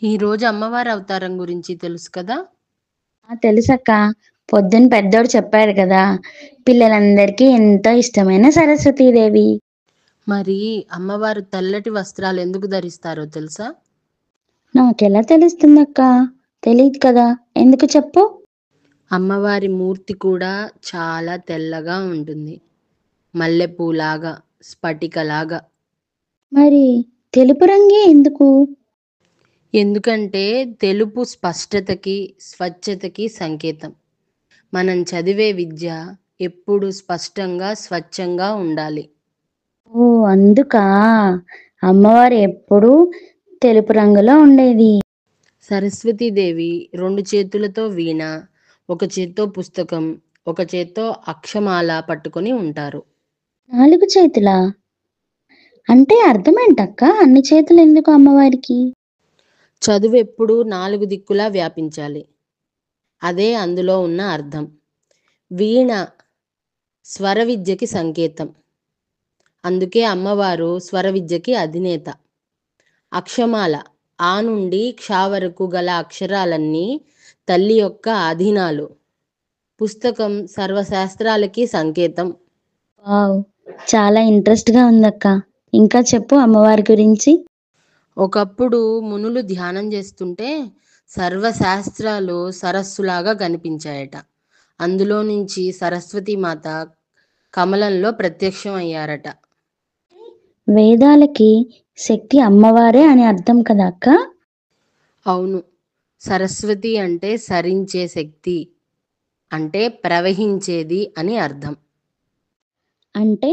ఈరోజు అమ్మవారి అవతారం గురించి తెలుసు కదా! తెలుసక్క. పొద్దున పెద్దోడు చెప్పాడు కదా! పిల్లలందరికీ ఎంతో ఇష్టమైన సరస్వతీదేవి. మరి అమ్మవారు తెల్లటి వస్త్రాలు ఎందుకు ధరిస్తారో తెలుసా? నాకెలా తెలుస్తుందక్క? తెలీదు కదా! ఎందుకు చెప్పు? అమ్మవారి మూర్తి కూడా చాలా తెల్లగా ఉంటుంది. మల్లెపూలాగా, స్ఫటికలాగా. మరి తెలుపు రంగే ఎందుకు? ఎందుకంటే తెలుపు స్పష్టతకి, స్వచ్ఛతకి సంకేతం. మనం చదివే విద్య ఎప్పుడు స్పష్టంగా, స్వచ్ఛంగా ఉండాలి. ఓహ్! అందుకా! అమ్మవారు ఎప్పుడూ తెలుపు రంగులో ఉండేది. సరస్వతీదేవి 2 చేతులతో వీణ, ఒక చేత్తో పుస్తకం, ఒక చేత్తో అక్షమాల పట్టుకొని ఉంటారు. 4 చేతులా? అంటే అర్థమేంటక్క? అన్ని చేతులెందుకు అమ్మవారికి? చదువెప్పుడూ 4 దిక్కులా వ్యాపించాలి. అదే అందులో ఉన్న అర్థం. వీణ స్వర విద్యకి సంకేతం. అందుకే అమ్మవారు స్వర విద్యకి అధినేత. అక్షమాల ఆ నుండి క్ష వరకు గల అక్షరాలన్నీ తల్లి యొక్క ఆధీనాలు. పుస్తకం సర్వశాస్త్రాలకి సంకేతం. వావ్! చాలా ఇంట్రెస్ట్‌గా ఉందక్క. ఇంకా చెప్పు అమ్మవారి గురించి. ఒకప్పుడు మునులు ధ్యానం చేస్తుంటే సర్వశాస్త్రాలు సరస్సులాగా కనిపించాయట. అందులో నుంచి సరస్వతీమాత కమలంలో ప్రత్యక్షం అయ్యారట. వేదాలకి శక్తి అమ్మవారే అని అర్థం కదా అక్క? అవును, సరస్వతి అంటే సరించే శక్తి, అంటే ప్రవహించేది అని అర్థం. అంటే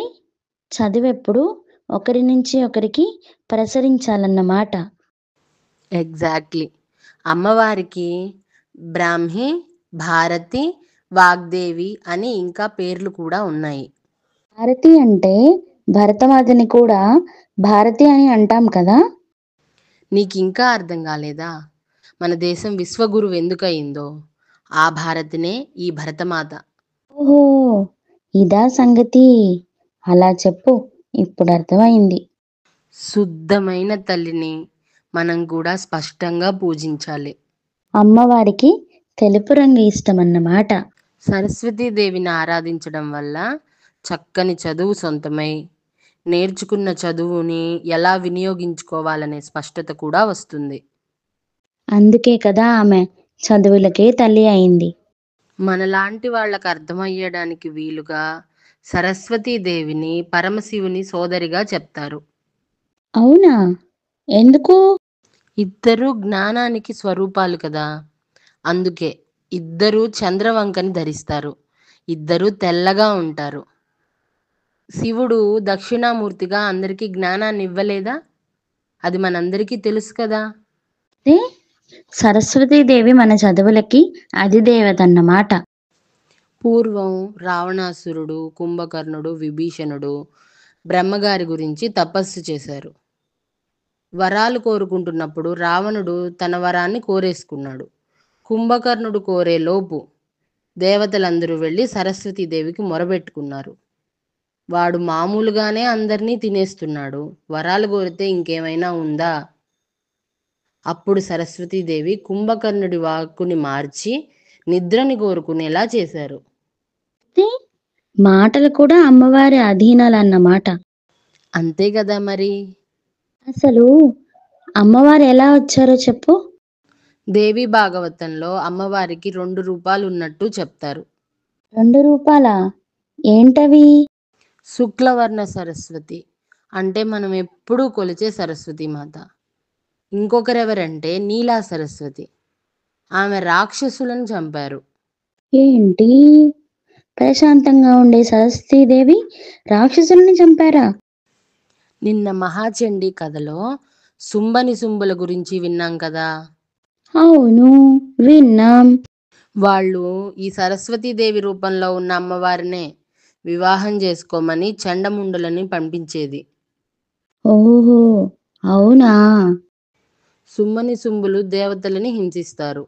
చదువెప్పుడు ఒకరి నుంచి ఒకరికి ప్రసరించాలన్నమాట. ఎగ్జాక్ట్లీ. అమ్మవారికి బ్రాహ్మి, భారతి, వాగ్దేవి అని ఇంకా పేర్లు కూడా ఉన్నాయి. భారతి అంటే భరతమాతని కూడా భారతి అని అంటాం కదా? నీకింకా అర్థం కాలేదా? మన దేశం విశ్వగురువు ఎందుకయిందో ఆ భారతినే ఈ భరతమాత. ఓహో! ఇదా సంగతి. అలా చెప్పు. ఇప్పుడు అర్థమైంది. శుద్ధమైన తల్లిని మనం కూడా స్పష్టంగా పూజించాలి. అమ్మవారికి తెలుపు రంగు ఇష్టమన్నమాట. సరస్వతీదేవిని ఆరాధించడం వల్ల చక్కని చదువు సొంతమై, నేర్చుకున్న చదువుని ఎలా వినియోగించుకోవాలనే స్పష్టత కూడా వస్తుంది. అందుకే కదా ఆమె చదువులకే తల్లి అయింది. మనలాంటి వాళ్ళకు అర్థమయ్యడానికి వీలుగా సరస్వతీదేవిని పరమశివుని సోదరిగా చెప్తారు. అవునా? ఎందుకు? ఇద్దరూ జ్ఞానానికి స్వరూపాలు కదా! అందుకే ఇద్దరూ చంద్రవంకని ధరిస్తారు. ఇద్దరూ తెల్లగా ఉంటారు. శివుడు దక్షిణామూర్తిగా అందరికీ జ్ఞానాన్ని ఇవ్వలేదా? అది మనందరికీ తెలుసు కదా! అంటే సరస్వతీదేవి మన చదువులకి అధిదేవతన్నమాట. పూర్వం రావణాసురుడు, కుంభకర్ణుడు, విభీషణుడు బ్రహ్మగారి గురించి తపస్సు చేశారు. వరాలు కోరుకుంటున్నప్పుడు రావణుడు తన వరాన్ని కోరేసుకున్నాడు. కుంభకర్ణుడు కోరే లోపు దేవతలందరూ వెళ్ళి సరస్వతీదేవికి మొరబెట్టుకున్నారు. వాడు మామూలుగానే అందరినీ తినేస్తున్నాడు. వరాలు కోరితే ఇంకేమైనా ఉందా? అప్పుడు సరస్వతీదేవి కుంభకర్ణుడి వాక్కుని మార్చి నిద్రని కోరుకునేలా చేశారు. అయితే మాటలు కూడా అమ్మవారి అధీనాలన్నమాట. అంతే కదా మరి! అసలు అమ్మవారు ఎలా వచ్చారో చెప్పు? దేవి భాగవతంలో అమ్మవారికి 2 రూపాలున్నట్టు చెప్తారు. 2 రూపాలా? ఏంటవి? శుక్లవర్ణ సరస్వతి అంటే మనం ఎప్పుడూ కొలిచే సరస్వతి మాత. ఇంకొకరెవరంటే నీలా సరస్వతి. ఆమె రాక్షసులను చంపారు. ఏంటి? ప్రశాంతంగా ఉండే సరస్వతీదేవి రాక్షసుల్ని చంపారా? నిన్న మహాచండీ కథలో సుంబని సుంబుల గురించి విన్నాం కదా! అవును. విన్నాం. వాళ్ళు ఈ సరస్వతీదేవి రూపంలో ఉన్న అమ్మవారినే వివాహం చేసుకోమని చండముండులని పంపించేది. ఓహో! అవునా? సుమ్మని సుంబులు దేవతలని హింసిస్తారు.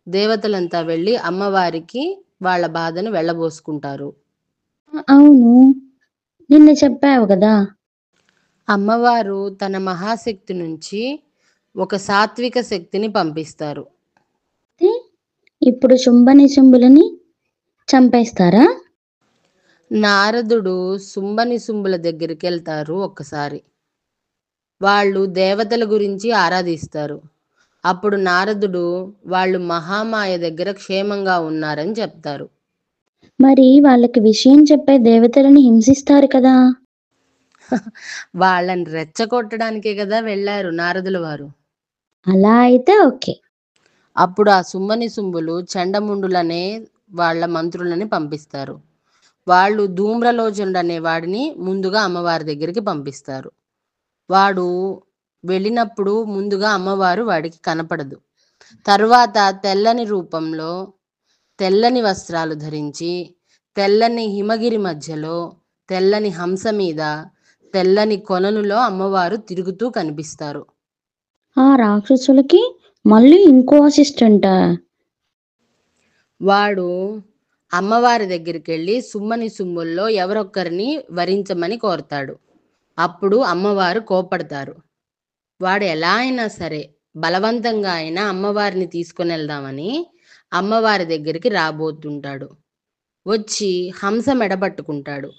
దేవతలంతా వెళ్ళి అమ్మవారికి వాళ్ళ బాధను వెళ్ళబోసుకుంటారు. అవును. నిన్న చెప్పావు గదా! అమ్మవారు తన మహాశక్తి నుంచి ఒక సాత్విక శక్తిని పంపిస్తారు. అయితే ఇప్పుడు శుంభనిశుంభులని చంపేస్తారా? నారదుడు శుంభనిశుంభుల దగ్గరికెళ్తారు ఒక్కసారి. వాళ్ళు దేవతల గురించి ఆరాధిస్తారు. అప్పుడు నారదుడు వాళ్ళు మహామాయ దగ్గర క్షేమంగా ఉన్నారని చెప్తారు. మరి వాళ్ళకి విషయం చెప్పే దేవతలని హింసిస్తారు కదా! వాళ్ళని రెచ్చగొట్టడానికే గదా వెళ్లారు నారదుల వారు. అలా అయితే ఓకే. అప్పుడు ఆ శుంభనిశుంభులు చండముండులనే వాళ్ళ మంత్రులని పంపిస్తారు. వాళ్ళు ధూమ్రలోచనుడనే వాడిని ముందుగా అమ్మవారి దగ్గరికి పంపిస్తారు. వాడు వెళ్ళినప్పుడు ముందుగా అమ్మవారు వాడికి కనపడదు. తరువాత తెల్లని రూపంలో తెల్లని వస్త్రాలు ధరించి తెల్లని హిమగిరి మధ్యలో తెల్లని హంస మీద తెల్లని కొలనులో అమ్మవారు తిరుగుతూ కనిపిస్తారు. ఆ రాక్షసులకి మళ్ళీ ఇంకో అసిస్టెంటా? వాడు అమ్మవారి దగ్గరికెళ్ళి శుంభనిశుంభుల్లో ఎవరొక్కరిని వరించమని కోరతాడు. అప్పుడు అమ్మవారు కోపడతారు. వాడు ఎలా అయినా సరే బలవంతంగా అయినా అమ్మవారిని తీసుకొనెళ్దామని అమ్మవారి దగ్గరికి రాబోతుంటాడు. వచ్చి హంస మెడబట్టుకుంటాడు.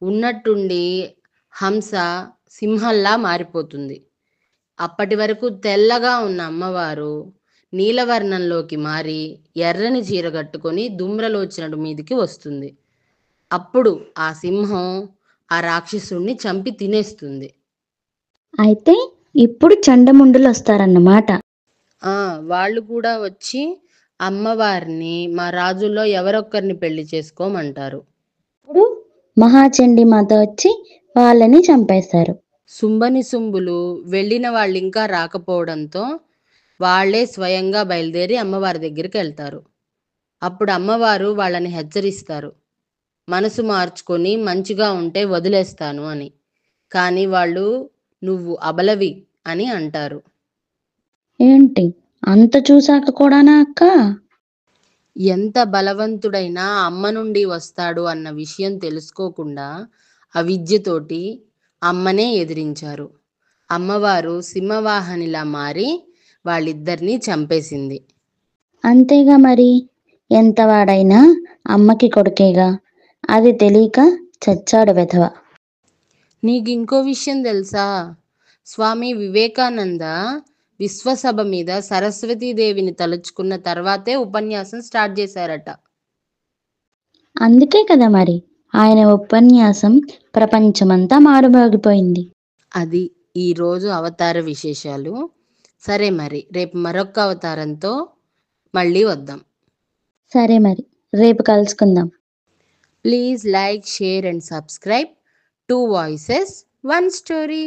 ఉన్నట్టుండి హంస సింహంలా మారిపోతుంది. అప్పటి వరకు తెల్లగా ఉన్న అమ్మవారు నీలవర్ణంలోకి మారి ఎర్రని చీర కట్టుకొని ధూమ్రలోచనుడి మీదికి వస్తుంది. అప్పుడు ఆ సింహం ఆ రాక్షసుడిని చంపి తినేస్తుంది. అయితే ఇప్పుడు చండముండులొస్తారన్నమాట. వాళ్ళు కూడా వచ్చి అమ్మవారిని మా రాజుల్లో ఎవరొక్కరిని పెళ్లి చేసుకోమంటారు. ఇప్పుడు మహాచండీ మాత వచ్చి వాళ్ళని చంపేస్తారు. శుంభనిశుంభులు వెళ్ళిన వాళ్ళు ఇంకా రాకపోవడంతో వాళ్ళే స్వయంగా బయలుదేరి అమ్మవారి దగ్గరికి వెళ్తారు. అప్పుడు అమ్మవారు వాళ్ళని హెచ్చరిస్తారు. మనసు మార్చుకొని మంచిగా ఉంటే వదిలేస్తాను అని. కానీ వాళ్ళు నువ్వు అబలవి అని అంటారు. ఏంటి అంత చూసాక కూడానా అక్క? ఎంత బలవంతుడైనా అమ్మ నుండి వస్తాడు అన్న విషయం తెలుసుకోకుండా అవిద్యతోటి అమ్మనే ఎదిరించారు. అమ్మవారు సింహవాహనిలా మారి వాళ్ళిద్దరినీ చంపేసింది. అంతేగా మరి. ఎంత వాడైనా అమ్మకి కొడుకేగా. అది తెలియక చచ్చాడు వెధవ. నీకింకో విషయం తెలుసా? స్వామి వివేకానంద విశ్వసభ మీద సరస్వతీదేవిని తలుచుకున్న తర్వాతే ఉపన్యాసం స్టార్ట్ చేశారట. అందుకే కదా మరి ఆయన ఉపన్యాసం ప్రపంచమంతా మారుమోగిపోయింది. అది ఈరోజు అవతార విశేషాలు. సరే మరి రేపు మరొక అవతారంతో మళ్ళీ వద్దాం. సరే మరి రేపు కలుసుకుందాం. Please like, share and subscribe 2 Voices 1 Story.